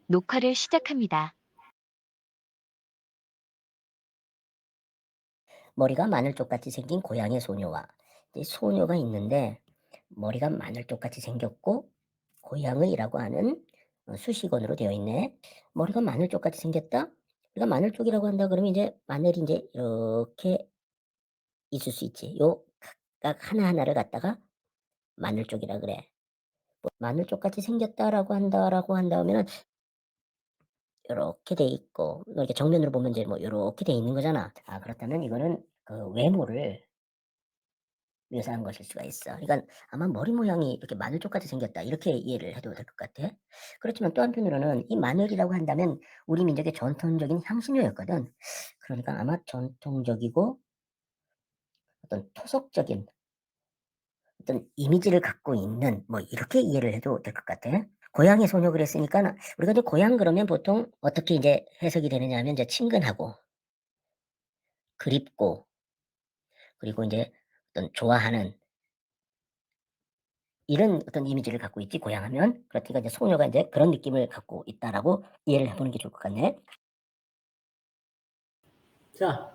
녹화를 시작합니다. 머리가 마늘쪽같이 생긴 고양이 소녀와 이 소녀가 있는데 머리가 마늘쪽같이 생겼고 고양이라고 하는 수식어로 되어 있네. 머리가 마늘쪽같이 생겼다? 우리가 마늘쪽이라고 한다 그러면 이제 마늘이 이제 이렇게 있을 수 있지. 요 각각 하나하나를 갖다가 마늘쪽이라 그래. 뭐 마늘쪽같이 생겼다라고 한다라고 한다면은 요렇게 돼 있고 뭐 이렇게 정면으로 보면 이제 뭐 요렇게 돼 있는 거잖아. 아 그렇다면 이거는 그 외모를 묘사한 것일 수가 있어. 그러니까 아마 '머리 모양이 이렇게 마늘쪽같이 생겼다.' 이렇게 이해를 해도 될 것 같아. 그렇지만 또 한편으로는 이 마늘이라고 한다면 우리 민족의 전통적인 향신료였거든. 그러니까 아마 전통적이고 어떤 토속적인 어떤 이미지를 갖고 있는 뭐 이렇게 이해를 해도 될 것 같아. 고향의 소녀 그랬으니까 우리가 이제 고향 그러면 보통 어떻게 이제 해석이 되느냐 하면 이제 친근하고 그립고 그리고 인제 어떤 좋아하는 이런 어떤 이미지를 갖고 있지 고향하면. 그렇니까 이제 소녀가 인제 그런 느낌을 갖고 있다라고 이해를 해 보는 게 좋을 것 같네. 자,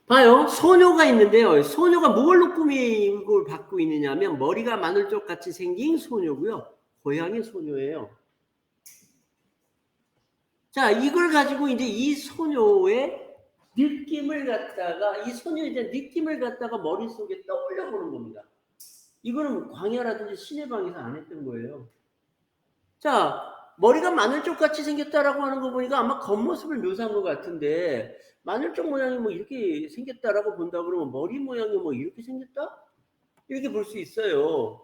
봐요. 소녀가 있는데요. 소녀가 뭘로 꾸밈을 받고 있느냐면 머리가 마늘쪽 같이 생긴 소녀고요. 고양이 소녀예요. 자, 이걸 가지고 이제 이 소녀의 느낌을 갖다가 이 소녀의 이제 느낌을 갖다가 머릿속에 떠올려 보는 겁니다. 이거는 광야라든지 신의 방에서 안 했던 거예요. 자, 머리가 마늘쪽 같이 생겼다라고 하는 거 보니까 아마 겉모습을 묘사한 것 같은데 마늘쪽 모양이 뭐 이렇게 생겼다라고 본다 그러면 머리 모양이 뭐 이렇게 생겼다? 이렇게 볼 수 있어요.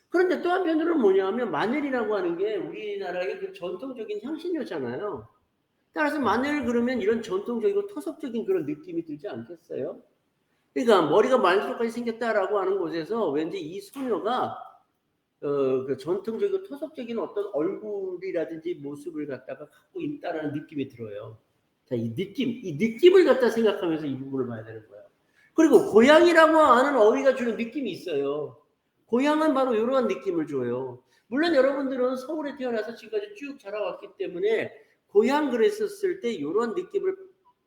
그런데 또 한편으로는 뭐냐면 마늘이라고 하는 게 우리나라의 그 전통적인 향신료잖아요. 따라서 마늘 그러면 이런 전통적이고 토속적인 그런 느낌이 들지 않겠어요? 그러니까 머리가 마늘쪽까지 생겼다라고 하는 곳에서 왠지 이 소녀가 그 전통적이고 토속적인 어떤 얼굴이라든지 모습을 갖다가 갖고 있다라는 느낌이 들어요. 자, 이 느낌을 갖다 생각하면서 이 부분을 봐야 되는 거예요. 그리고 고향이라고 하는 어휘가 주는 느낌이 있어요. 고향은 바로 이러한 느낌을 줘요. 물론 여러분들은 서울에 태어나서 지금까지 쭉 자라왔기 때문에 고향 그랬었을 때 이런 느낌을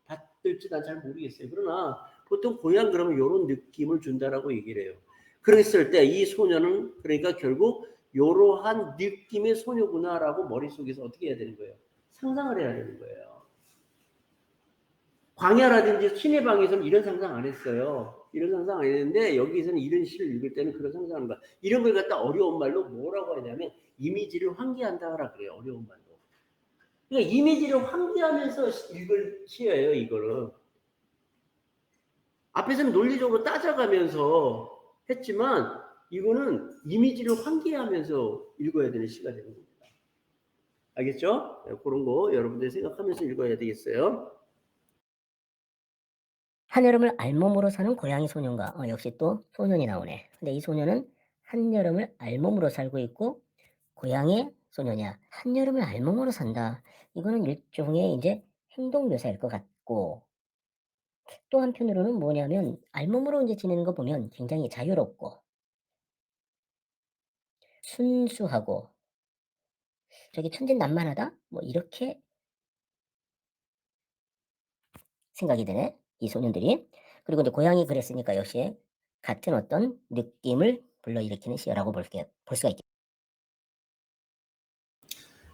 받을지 난 잘 모르겠어요. 그러나 보통 고향 그러면 이런 느낌을 준다라고 얘기를 해요. 그랬을 때 이 소녀는 그러니까 결국 이러한 느낌의 소녀구나라고 머릿속에서 어떻게 해야 되는 거예요? 상상을 해야 되는 거예요. 광야라든지 신의 방에서는 이런 상상 안 했어요. 이런 상상 안 했는데 여기서는 이런 시를 읽을 때는 그런 상상하는 거야. 이런 걸 갖다 어려운 말로 뭐라고 하냐면 이미지를 환기한다라 그래요. 어려운 말로. 그러니까 이미지를 환기하면서 읽을 시예요. 이거를. 앞에서는 논리적으로 따져가면서 했지만 이거는 이미지를 환기하면서 읽어야 되는 시가 되는 겁니다. 알겠죠? 그런 거 여러분들이 생각하면서 읽어야 되겠어요. 한여름을 알몸으로 사는 고양이 소년과 역시 또 소년이 나오네. 근데 이 소년은 한여름을 알몸으로 살고 있고 고양이의 소년이야. 한여름을 알몸으로 산다. 이거는 일종의 이제 행동 묘사일 것 같고 또 한편으로는 뭐냐면 알몸으로 인제 지내는 거 보면 굉장히 자유롭고 순수하고 저기 천진난만하다? 뭐 이렇게 생각이 드네, 이 소년들이. 그리고 인제 고양이 그랬으니까 역시 같은 어떤 느낌을 불러일으키는 시라고 볼 수가 있겠.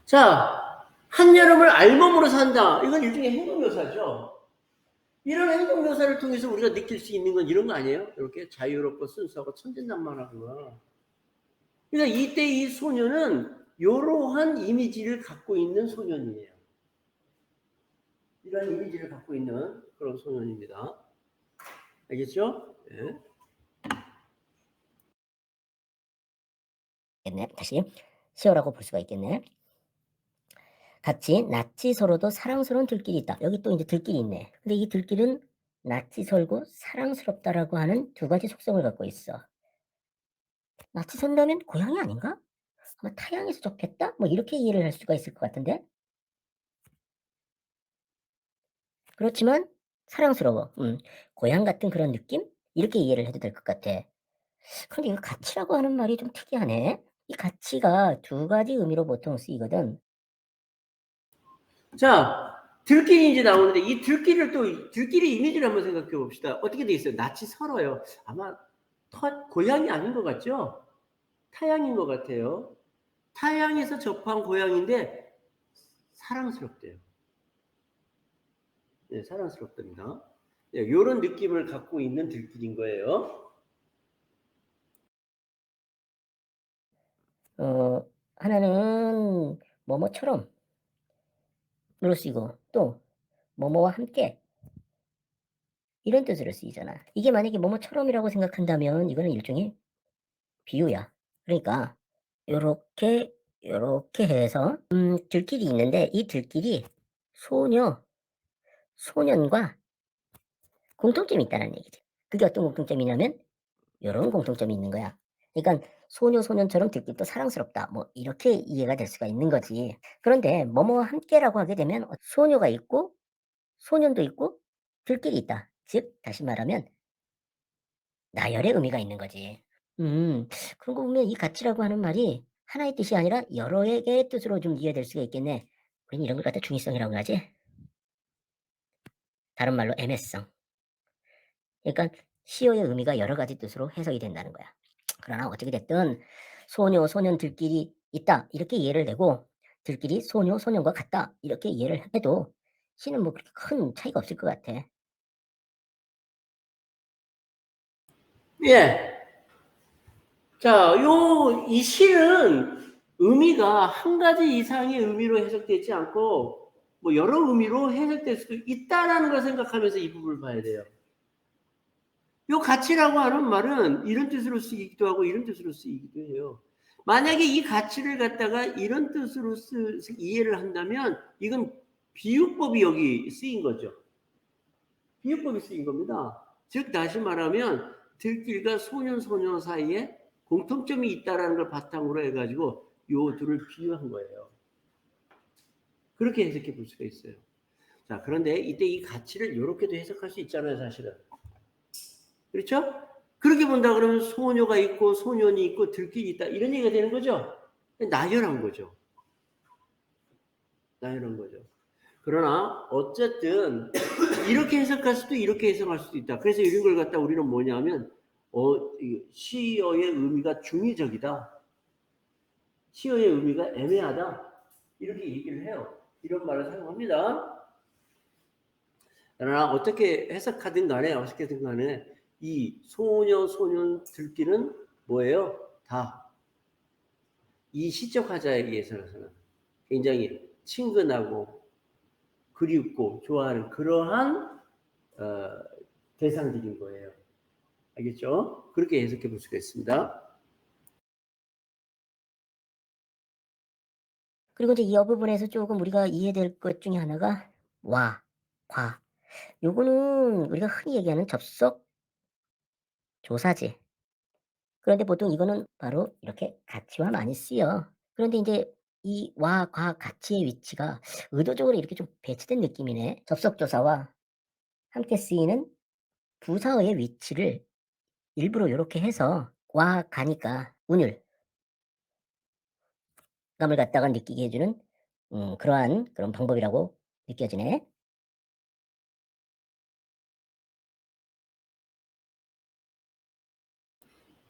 자, 한여름을 알몸으로 산다. 이건 일종의 행동 묘사죠. 이런 행동 묘사를 통해서 우리가 느낄 수 있는 건 이런 거 아니에요? 이렇게 자유롭고 순수하고 천진난만하구나. 그러니까 이때 이 소녀는 이러한 이미지를 갖고 있는 소년이에요. 이런 이미지를 갖고 있는 그런 소년입니다. 알겠죠? 네. 겠네. 다시 시어라고 볼 수가 있겠네. 같이 낯이 서로도 사랑스러운 들길이 있다. 여기 또 인제 들길이 있네. 근데 이 들길은 낯이 설고 사랑스럽다라고 하는 두 가지 속성을 갖고 있어. 낯이 선다면 고양이 아닌가? 아마 타양에서 접했다? 뭐 이렇게 이해를 할 수가 있을 것 같은데? 그렇지만 사랑스러워. 고향 같은 그런 느낌? 이렇게 이해를 해도 될 것 같아. 그런데 이거 가치라고 하는 말이 좀 특이하네. 이 가치가 두 가지 의미로 보통 쓰이거든. 자, 들끼리 이제 나오는데 이 들끼리를 또 들끼리 이미지를 한번 생각해 봅시다. 어떻게 돼 있어요? 낯이 설어요. 아마 고양이 아닌 것 같죠? 타양인 것 같아요. 타양에서 접한 고양인데 사랑스럽대요. 네, 사랑스럽답니다. 네, 이런 느낌을 갖고 있는 들끼리인 거예요. 하나는 뭐뭐처럼 으로 쓰이고 또 뭐뭐와 함께 이런 뜻으로 쓰이잖아. 이게 만약에 뭐뭐처럼이라고 생각한다면 이거는 일종의 비유야. 그러니까 요렇게 해서 들길이 있는데 이 들길이 소년과 공통점이 있다는 얘기지. 그게 어떤 공통점이냐면 요런 공통점이 있는 거야. 그러니까 소년처럼 들길도 사랑스럽다. 뭐 이렇게 이해가 될 수가 있는 거지. 그런데 뭐뭐와 함께라고 하게 되면 소녀가 있고 소년도 있고 들길이 있다. 즉 다시 말하면 나열의 의미가 있는 거지. 그런 거 보면 이 가치라고 하는 말이 하나의 뜻이 아니라 여러 개의 뜻으로 좀 이해될 수가 있겠네. 우린 이런 걸 갖다 중의성이라고 하지. 다른 말로 애매성. 그러니까 시어의 의미가 여러 가지 뜻으로 해석이 된다는 거야. 그러나 어떻게 됐든 소년들끼리 있다 이렇게 이해를 내고 들끼리 소년과 같다 이렇게 이해를 해도 시는 뭐 그렇게 큰 차이가 없을 것 같아. 예. 자, 이 시는 의미가 한 가지 이상의 의미로 해석되지 않고 뭐 여러 의미로 해석될 수도 있다라는 걸 생각하면서 이 부분을 봐야 돼요. 요 가치라고 하는 말은 이런 뜻으로 쓰이기도 하고 이런 뜻으로 쓰이기도 해요. 만약에 이 가치를 갖다가 이런 뜻으로 이해를 한다면 이건 비유법이 여기 쓰인 거죠. 비유법이 쓰인 겁니다. 즉 다시 말하면 들길과 소녀 사이에 공통점이 있다라는 걸 바탕으로 해가지고 요 둘을 비유한 거예요. 그렇게 해석해 볼 수가 있어요. 자, 그런데 이때 이 가치를 이렇게도 해석할 수 있잖아요, 사실은. 그렇죠? 그렇게 본다 그러면 소녀가 있고 소년이 있고 들길이 있다 이런 얘기가 되는 거죠. 나열한 거죠. 나열한 거죠. 그러나 어쨌든 이렇게 해석할 수도 이렇게 해석할 수도 있다. 그래서 이런 걸 갖다 우리는 뭐냐면 시어의 의미가 중의적이다. 시어의 의미가 애매하다. 이렇게 얘기를 해요. 이런 말을 사용합니다. 그러나 어떻게 해석하든 간에 어떻게든 간에 이 소년 들기는 뭐예요? 다 이 시적 화자에 의해서는 굉장히 친근하고 그립고 좋아하는 그러한 대상들인 거예요. 알겠죠? 그렇게 해석해 볼 수가 있습니다. 그리고 이제 이 부분에서 조금 우리가 이해될 것 중에 하나가 와, 과. 요거는 우리가 흔히 얘기하는 접속 조사지. 그런데 보통 이거는 바로 이렇게 가치와 많이 쓰여. 그런데 인제 이 와, 과, 가치의 위치가 의도적으로 이렇게 좀 배치된 느낌이네. 접속 조사와 함께 쓰이는 부사어의 위치를 일부러 요렇게 해서 와, 가니까 운율 감을 갖다가 느끼게 해 주는 그러한 그런 방법이라고 느껴지네.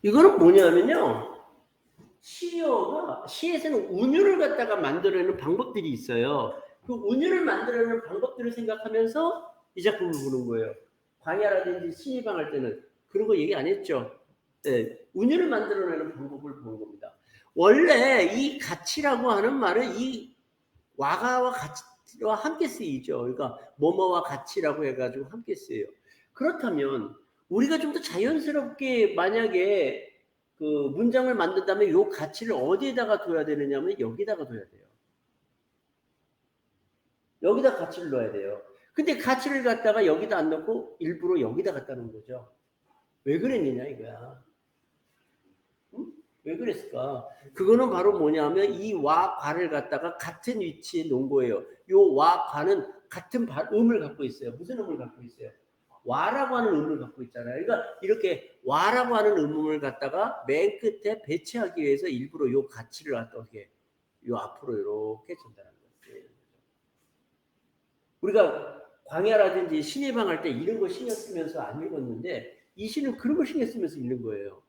이거는 뭐냐면요. 시에서는 운율을 갖다가 만들어내는 방법들이 있어요. 그 운율을 만들어내는 방법들을 생각하면서 이 작품을 보는 거예요. 광야라든지 신이방 할 때는 그런 거 얘기 안 했죠. 네, 운율을 만들어내는 방법을 보는 겁니다. 원래 이 가치라고 하는 말은 이 와가와 가치와 함께 쓰이죠. 그러니까 뭐뭐와 가치라고 해가지고 함께 쓰여요. 그렇다면 우리가 좀 더 자연스럽게 만약에 그 문장을 만든다면 요 가치를 어디에다가 둬야 되느냐면 여기다가 둬야 돼요. 여기다 가치를 넣어야 돼요. 근데 가치를 갖다가 여기다 안 넣고 일부러 여기다 갖다 놓은 거죠. 왜 그랬느냐 이거야. 응? 왜 그랬을까? 그거는 바로 뭐냐면 이 와, 과를 갖다가 같은 위치에 놓은 거예요. 요 와, 과는 같은 음을 갖고 있어요. 무슨 음을 갖고 있어요? 와라고 하는 음을 갖고 있잖아요. 그러니까 이렇게 와라고 하는 음을 갖다가 맨 끝에 배치하기 위해서 일부러 요 가치를 갖다 어떻게 요 앞으로 이렇게 전달하는 거예요. 우리가 광야라든지 신해방 할 때 이런 거 신경 쓰면서 안 읽었는데 이 시는 그런 거 신경 쓰면서 읽는 거예요.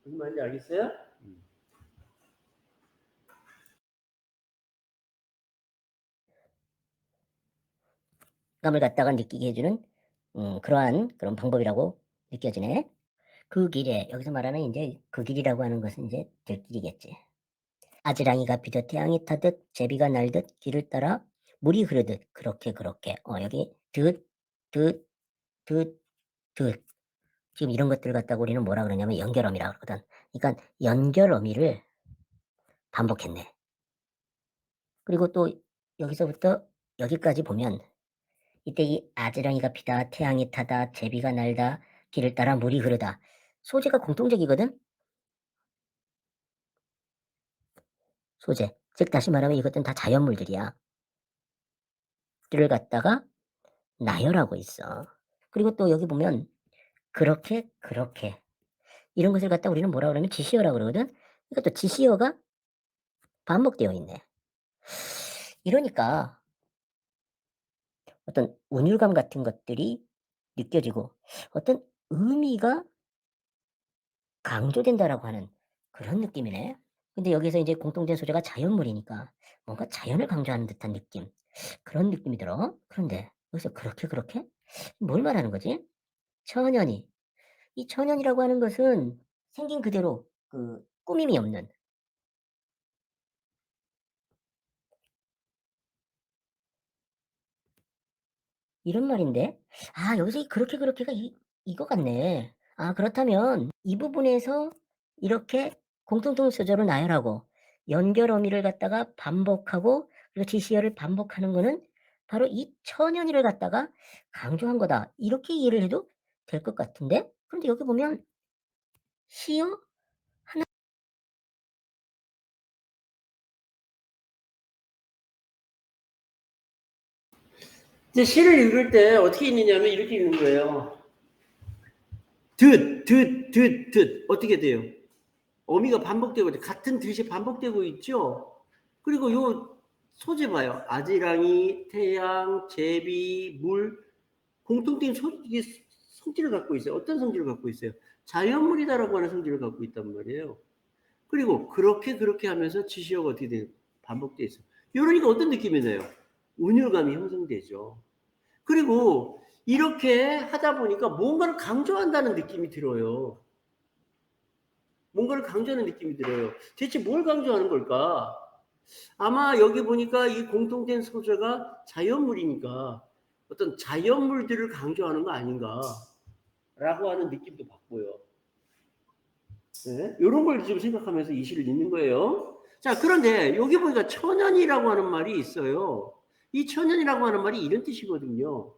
무슨 말인지 알겠어요? 감을 갖다가 느끼게 해주는 그러한 그런 방법이라고 느껴지네. 그 길에 여기서 말하는 인제 그 길이라고 하는 것은 인제 들길이겠지. 아지랑이가 비듯 태양이 타듯 제비가 날듯 길을 따라 물이 흐르듯 그렇게 그렇게 여기 듯, 듯, 듯, 듯 지금 이런 것들을 갖다가 우리는 뭐라 그러냐면 연결어미라 그러거든. 그러니까 연결어미를 반복했네. 그리고 또 여기서부터 여기까지 보면 이때 이 아지랑이가 피다, 태양이 타다, 제비가 날다, 길을 따라 물이 흐르다. 소재가 공통적이거든. 소재. 즉 다시 말하면 이것들은 다 자연물들이야. 들을 갖다가 나열하고 있어. 그리고 또 여기 보면 그렇게, 그렇게 이런 것을 갖다 우리는 뭐라 그러면 지시어라고 그러거든. 그러니까 또 지시어가 반복되어 있네. 이러니까 어떤 운율감 같은 것들이 느껴지고 어떤 의미가 강조된다라고 하는 그런 느낌이네. 근데 여기서 이제 공통된 소재가 자연물이니까 뭔가 자연을 강조하는 듯한 느낌. 그런 느낌이 들어. 그런데 여기서 그렇게, 그렇게? 뭘 말하는 거지? 천연이. 이 천연이라고 하는 것은 생긴 그대로 그 꾸밈이 없는 이런 말인데 여기서 이 그렇게 그렇게가 이거 같네. 그렇다면 이 부분에서 이렇게 공통점 소재로 나열하고 연결 어미를 갖다가 반복하고 그리고 지시어를 반복하는 거는 바로 이 천연이를 갖다가 강조한 거다. 이렇게 이해를 해도 될 것 같은데? 그런데 여기 보면 시어 이제 시를 읽을 때 어떻게 읽느냐면 이렇게 읽는 거예요. 듣. 어떻게 돼요? 어미가 반복되고 있죠. 같은 뜻이 반복되고 있죠. 그리고 요 소재 봐요. 아지랑이, 태양, 제비, 물 공통된 이게 성질을 갖고 있어요. 어떤 성질을 갖고 있어요? 자연물이다라고 하는 성질을 갖고 있단 말이에요. 그리고 그렇게 하면서 지시어가 어떻게 돼요? 반복돼 있어요. 이러니까 어떤 느낌이 나요? 운율감이 형성되죠. 그리고 이렇게 하다 보니까 뭔가를 강조한다는 느낌이 들어요. 뭔가를 강조하는 느낌이 들어요. 대체 뭘 강조하는 걸까? 아마 여기 보니까 이 공통된 소재가 자연물이니까 어떤 자연물들을 강조하는 거 아닌가라고 하는 느낌도 받고요. 네? 이런 걸 지금 생각하면서 이 시를 읽는 거예요. 자, 그런데 여기 보니까 천연이라고 하는 말이 있어요. 이 천연이라고 하는 말이 이런 뜻이거든요.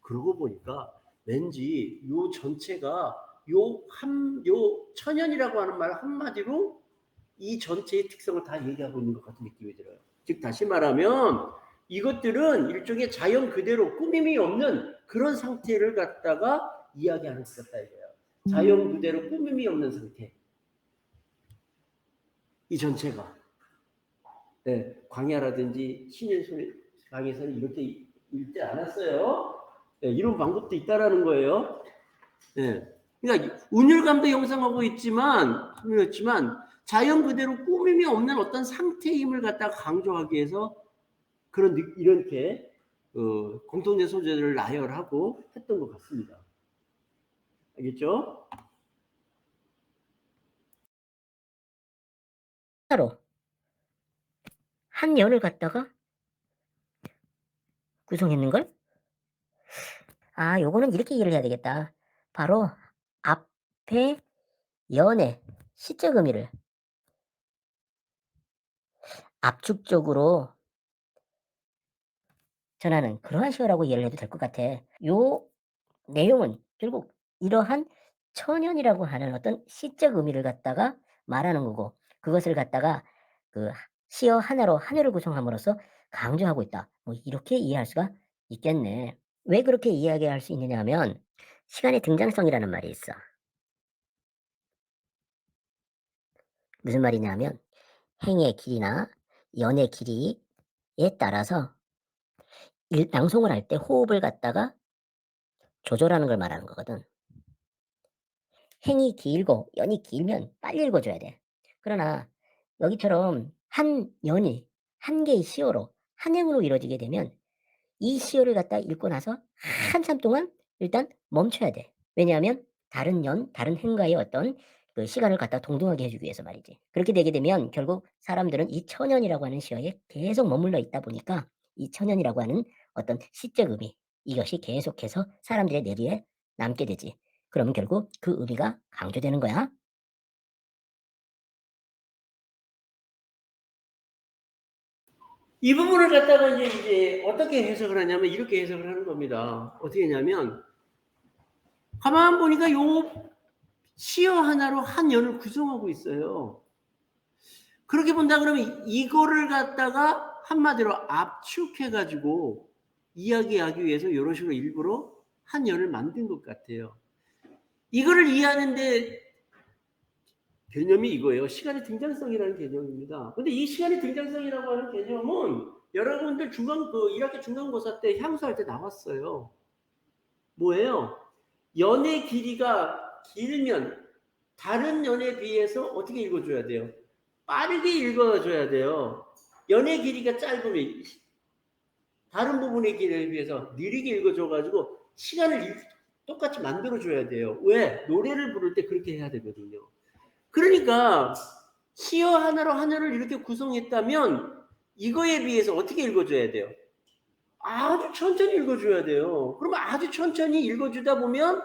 그러고 보니까 왠지 요 전체가 요 천연이라고 하는 말 한마디로 이 전체의 특성을 다 얘기하고 있는 것 같은 느낌이 들어요. 즉 다시 말하면 이것들은 일종의 자연 그대로 꾸밈이 없는 그런 상태를 갖다가 이야기하는 것 같다 이거예요. 자연 그대로 꾸밈이 없는 상태. 이 전체가. 네, 광야라든지 신의 강에서는 이렇게 읽지 않았어요. 네, 이런 방법도 있다라는 거예요. 네. 그러니까 운율감도 형성하고 있지만 그렇지만 자연 그대로 꾸밈이 없는 어떤 상태임을 갖다가 강조하기 위해서 그런 이렇게 공통된 소재를 나열하고 했던 것 같습니다. 알겠죠? 하나로 한 연을 갖다가 구성했는걸? 요거는 이렇게 이해를 해야 되겠다. 바로 앞에 연의 시적 의미를 압축적으로 전하는 그러한 시어라고 이해를 해도 될 것 같아. 요 내용은 결국 이러한 천연이라고 하는 어떤 시적 의미를 갖다가 말하는 거고 그것을 갖다가 그 시어 하나로 한 회를 구성함으로써 강조하고 있다. 뭐 이렇게 이해할 수가 있겠네. 왜 그렇게 이야기할 수 있느냐 하면 시간의 등장성이라는 말이 있어. 무슨 말이냐 하면 행의 길이나 연의 길이에 따라서 낭송을 할 때 호흡을 갖다가 조절하는 걸 말하는 거거든. 행이 길고 연이 길면 빨리 읽어 줘야 돼. 그러나 여기처럼 한 연이 한 개의 시어로 한 행으로 이루어지게 되면 이 시어를 갖다 읽고 나서 한참 동안 일단 멈춰야 돼. 왜냐하면 다른 연, 다른 행과의 어떤 그 시간을 갖다 동등하게 해 주기 위해서 말이지. 그렇게 되게 되면 결국 사람들은 이 천연이라고 하는 시어에 계속 머물러 있다 보니까 이 천연이라고 하는 어떤 시적 의미, 이것이 계속해서 사람들의 뇌리에 남게 되지. 그러면 결국 그 의미가 강조되는 거야. 이 부분을 갖다가 이제 어떻게 해석을 하냐면 이렇게 해석을 하는 겁니다. 어떻게 했냐면 가만 보니까 요 시어 하나로 한 연을 구성하고 있어요. 그렇게 본다 그러면 이거를 갖다가 한마디로 압축해 가지고 이야기하기 위해서 이런 식으로 일부러 한 연을 만든 것 같아요. 이거를 이해하는데 개념이 이거예요. 시간의 등장성이라는 개념입니다. 근데 이 시간의 등장성이라고 하는 개념은 여러분들 1학기 중간고사 때 향수할 때 나왔어요. 뭐예요? 연의 길이가 길면 다른 연에 비해서 어떻게 읽어줘야 돼요? 빠르게 읽어줘야 돼요. 연의 길이가 짧으면 다른 부분의 길이에 비해서 느리게 읽어줘가지고 시간을 똑같이 만들어줘야 돼요. 왜? 노래를 부를 때 그렇게 해야 되거든요. 그러니까 시어 하나로 하나를 이렇게 구성했다면 이거에 비해서 어떻게 읽어줘야 돼요? 아주 천천히 읽어줘야 돼요. 그러면 아주 천천히 읽어주다 보면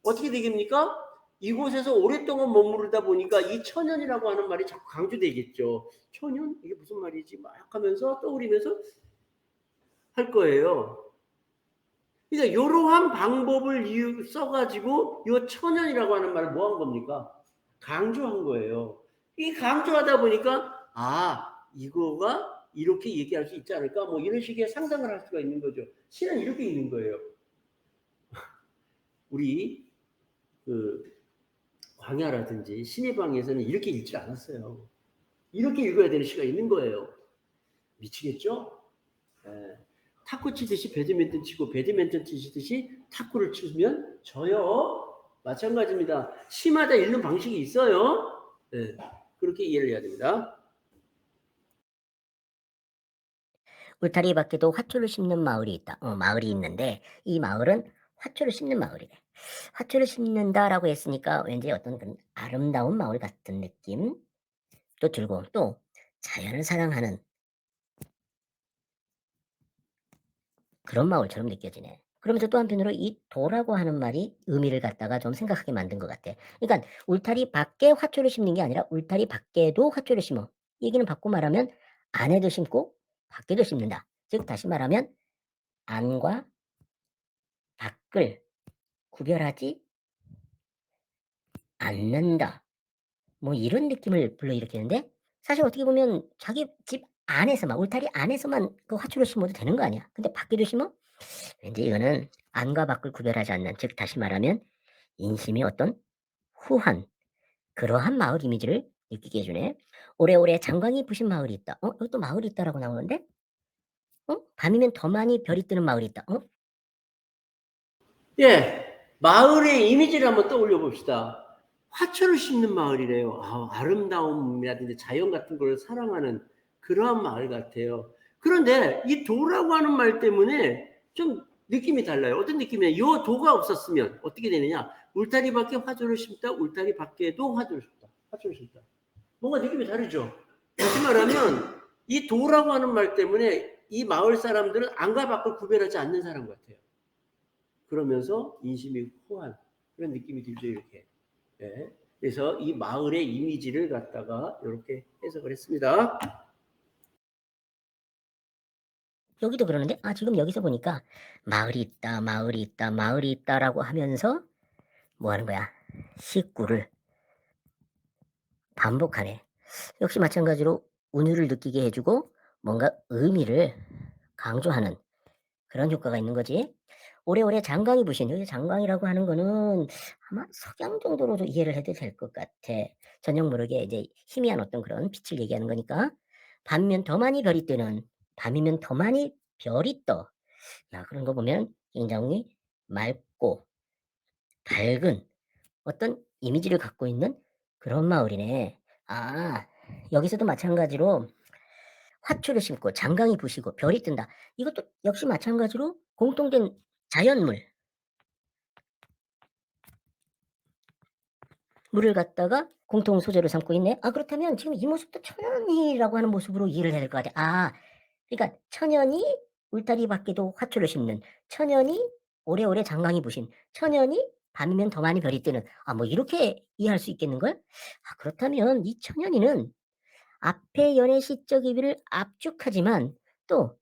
어떻게 되겠습니까? 이곳에서 오랫동안 머무르다 보니까 이 천연이라고 하는 말이 자꾸 강조되겠죠. 천연? 이게 무슨 말이지? 막 하면서 떠오르면서 할 거예요. 그러니까 이러한 방법을 써가지고 이 천연이라고 하는 말을 뭐 한 겁니까? 강조한 거예요. 이 강조하다 보니까 이거가 이렇게 얘기할 수 있지 않을까? 뭐 이런 식의 상상을 할 수가 있는 거죠. 실은 이렇게 있는 거예요. 우리 그 광야라든지 신의 방에서는 이렇게 읽지 않았어요. 이렇게 읽어야 되는 시가 있는 거예요. 미치겠죠? 예. 탁구 치듯이 배드민턴 치고 배드민턴 치듯이 탁구를 치면 져요. 마찬가지입니다. 시마다 읽는 방식이 있어요. 예. 그렇게 이해를 해야 됩니다. 울타리 밖에도 화초를 심는 마을이 있다. 마을이 있는데 이 마을은 화초를 심는 마을이래. 화초를 심는다라고 했으니까 왠지 어떤 그런 아름다운 마을 같은 느낌도 들고 또 자연을 사랑하는 그런 마을처럼 느껴지네. 그러면서 또 한편으로 이 도라고 하는 말이 의미를 갖다가 좀 생각하게 만든 것 같아. 그러니까 울타리 밖에 화초를 심는 게 아니라 울타리 밖에도 화초를 심어. 얘기는 바꿔 말하면 안에도 심고 밖에도 심는다. 즉 다시 말하면 안과 밖을 구별하지 않는다. 뭐 이런 느낌을 불러일으키는데 사실 어떻게 보면 자기 집 안에서만 울타리 안에서만 그 화초를 심어도 되는 거 아니야. 근데 밖에도 심어? 왠지 이거는 안과 밖을 구별하지 않는 즉 다시 말하면 인심이 어떤 후한 그러한 마을 이미지를 느끼게 해 주네. 오래오래 장광이 부신 마을이 있다. 여기 또 마을이 있다라고 나오는데? 밤이면 더 많이 별이 뜨는 마을이 있다. 예. 마을의 이미지를 한번 떠올려 봅시다. 화초를 심는 마을이래요. 아름다움이라든지 자연 같은 걸 사랑하는 그러한 마을 같아요. 그런데 이 도라고 하는 말 때문에 좀 느낌이 달라요. 어떤 느낌이냐? 이 도가 없었으면 어떻게 되느냐? 울타리 밖에 화초를 심다, 울타리 밖에도 화초를 심다. 화초를 심다. 뭔가 느낌이 다르죠? 다시 말하면 이 도라고 하는 말 때문에 이 마을 사람들은 안과 밖을 구별하지 않는 사람 같아요. 그러면서 인심이 후한 그런 느낌이 들죠, 이렇게. 네. 그래서 이 마을의 이미지를 갖다가 이렇게 해석을 했습니다. 여기도 그러는데 지금 여기서 보니까 마을이 있다, 마을이 있다, 마을이 있다라고 하면서 뭐 하는 거야? 식구를 반복하네. 역시 마찬가지로 운율을 느끼게 해 주고 뭔가 의미를 강조하는 그런 효과가 있는 거지. 오래오래 장광이 부신 여기 장광이라고 하는 거는 아마 석양 정도로도 이해를 해도 될 것 같아. 저녁 모르게 이제 희미한 어떤 그런 빛을 얘기하는 거니까. 밤이면 더 많이 별이 뜨는 밤이면 더 많이 별이 떠. 야, 그런 거 보면 굉장히 맑고 밝은 어떤 이미지를 갖고 있는 그런 마을이네. 아, 여기서도 마찬가지로 화초를 심고 장강이 부시고 별이 뜬다. 이것도 역시 마찬가지로 공통된 자연물, 물을 갖다가 공통 소재로 삼고 있네. 아, 그렇다면 지금 이 모습도 천연이라고 하는 모습으로 이해를 해야 될 것 같아. 아, 그러니까 천연이 울타리 밖에도 화초를 심는, 천연이 오래오래 장강이 부신, 천연이 밤이면 더 많이 별이 뜨는, 아, 뭐 이렇게 이해할 수 있겠는걸? 아, 그렇다면 이 천연이는 앞의 연의 시적 의미를 압축하지만 또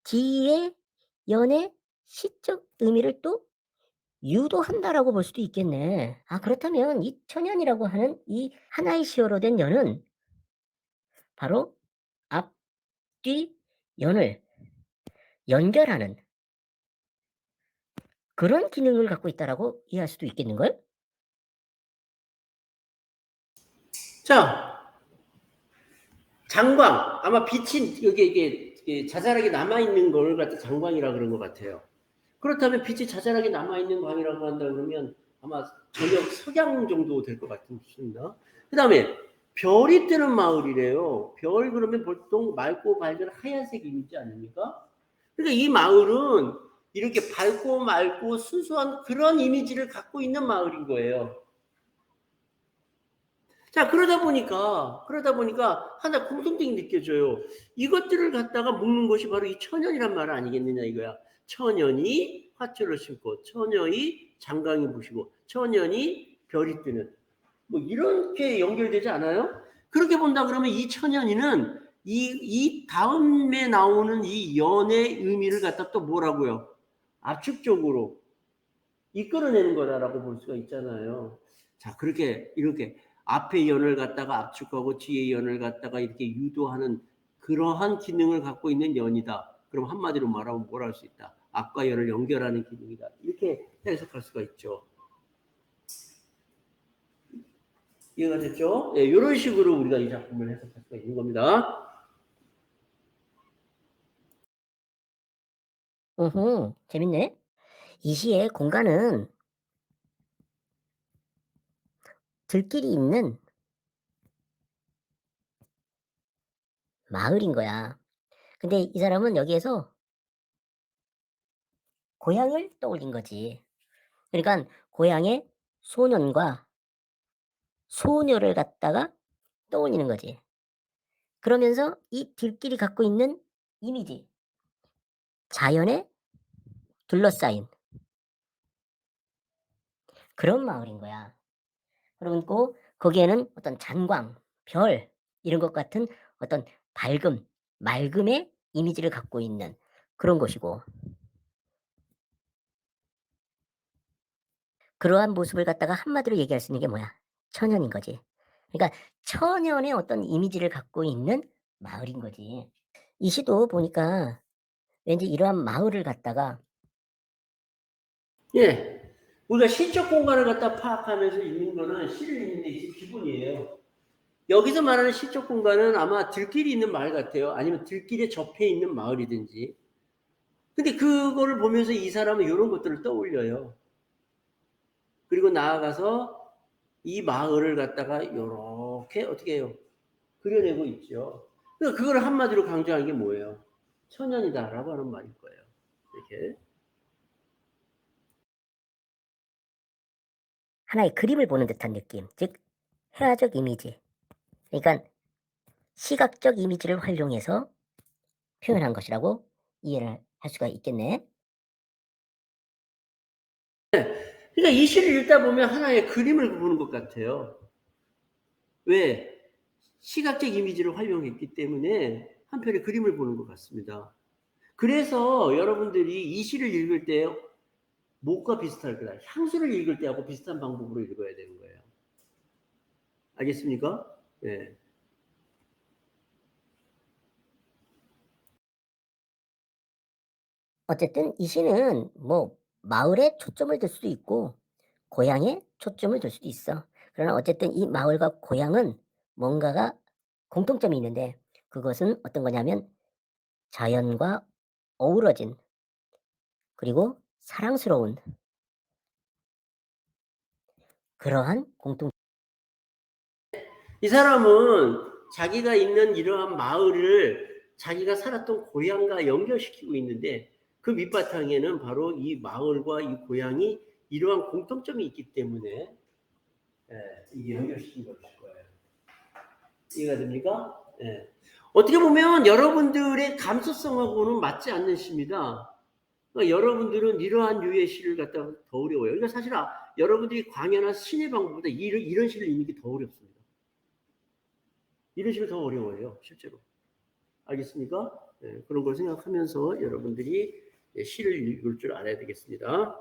뒤에 연의 시적 의미를 또 유도한다라고 볼 수도 있겠네. 아, 그렇다면 이 천연이라고 하는 이 하나의 시어로 된 연은 바로 앞, 뒤, 연을 연결하는 그런 기능을 갖고 있다라고 이해할 수도 있겠는걸? 자, 장광. 아마 빛이 여기 이게 자잘하게 남아있는 걸 갖다 장광이라 그런 것 같아요. 그렇다면 빛이 자잘하게 남아있는 광이라고 한다 그러면 아마 저녁 석양 정도 될 것 같습니다. 그 다음에 별이 뜨는 마을이래요. 별 그러면 보통 맑고 밝은 하얀색 이미지 아닙니까? 그러니까 이 마을은 이렇게 밝고 맑고 순수한 그런 이미지를 갖고 있는 마을인 거예요. 자, 그러다 보니까 하나 공통점이 느껴져요. 이것들을 갖다가 묶는 것이 바로 이 천연이란 말 아니겠느냐 이거야. 천연이 화초를 심고, 천연이 장강이 부시고, 천연이 별이 뜨는. 뭐 이렇게 연결되지 않아요? 그렇게 본다 그러면 이 천연이는 이 다음에 나오는 이 연의 의미를 갖다 또 뭐라고요? 압축적으로 이끌어내는 거다라고 볼 수가 있잖아요. 자, 그렇게 이렇게 앞에 연을 갖다가 압축하고 뒤에 연을 갖다가 이렇게 유도하는 그러한 기능을 갖고 있는 연이다. 그럼 한마디로 말하면 뭘 할 수 있다? 앞과 연을 연결하는 기능이다. 이렇게 해석할 수가 있죠. 이해가 됐죠? 네, 이런 식으로 우리가 이 작품을 해석할 수가 있는 겁니다. 재밌네. 이 시의 공간은 들길이 있는 마을인 거야. 근데 이 사람은 여기에서 고향을 떠올린 거지. 그러니까 고향의 소년과 소녀를 갖다가 떠올리는 거지. 그러면서 이 들길이 갖고 있는 이미지, 자연에 둘러싸인 그런 마을인 거야. 그리고 거기에는 어떤 잔광, 별 이런 것 같은 어떤 밝음, 맑음의 이미지를 갖고 있는 그런 곳이고, 그러한 모습을 갖다가 한마디로 얘기할 수 있는 게 뭐야? 천연인 거지. 그러니까 천연의 어떤 이미지를 갖고 있는 마을인 거지. 이 시도 보니까 왠지 이러한 마을을 갖다가 예. 우리가 시적 공간을 갖다 파악하면서 읽는 거는 시를 읽는 데 있어 기본이에요. 여기서 말하는 시적 공간은 아마 들길이 있는 마을 같아요. 아니면 들길에 접해 있는 마을이든지. 근데 그거를 보면서 이 사람은 이런 것들을 떠올려요. 그리고 나아가서 이 마을을 갖다가 이렇게 어떻게 해요? 그려내고 있죠. 그러니까 그걸 한마디로 강조한 게 뭐예요? 천연이다라고 하는 말일 거예요. 이렇게. 하나의 그림을 보는 듯한 느낌, 즉 회화적 이미지. 그러니까 시각적 이미지를 활용해서 표현한 것이라고 이해를 할 수가 있겠네. 그러니까 이 시를 읽다 보면 하나의 그림을 보는 것 같아요. 왜? 시각적 이미지를 활용했기 때문에 한편의 그림을 보는 것 같습니다. 그래서 여러분들이 이 시를 읽을 때 뭐가 비슷할 거다. 향수를 읽을 때하고 비슷한 방법으로 읽어야 되는 거예요. 알겠습니까? 네. 어쨌든 이 시는 뭐 마을에 초점을 둘 수도 있고 고향에 초점을 둘 수도 있어. 그러나 어쨌든 이 마을과 고향은 뭔가가 공통점이 있는데 그것은 어떤 거냐면 자연과 어우러진 그리고 사랑스러운 그러한 공통 이 사람은 자기가 있는 이러한 마을을 자기가 살았던 고향과 연결시키고 있는데 그 밑바탕에는 바로 이 마을과 이 고향이 이러한 공통점이 있기 때문에 이게 연결시킨 것일 거예요. 이해가 됩니까? 예. 어떻게 보면 여러분들의 감수성하고는 맞지 않는 시입니다. 그러니까 여러분들은 이러한 유의 시를 갖다가 더 어려워요. 그러니까 사실 여러분들이 광야나 신의 방법보다 이런 시를 읽는 게 더 어렵습니다. 이런 시를 더 어려워요, 실제로. 알겠습니까? 그런 걸 생각하면서 여러분들이 시를 읽을 줄 알아야 되겠습니다.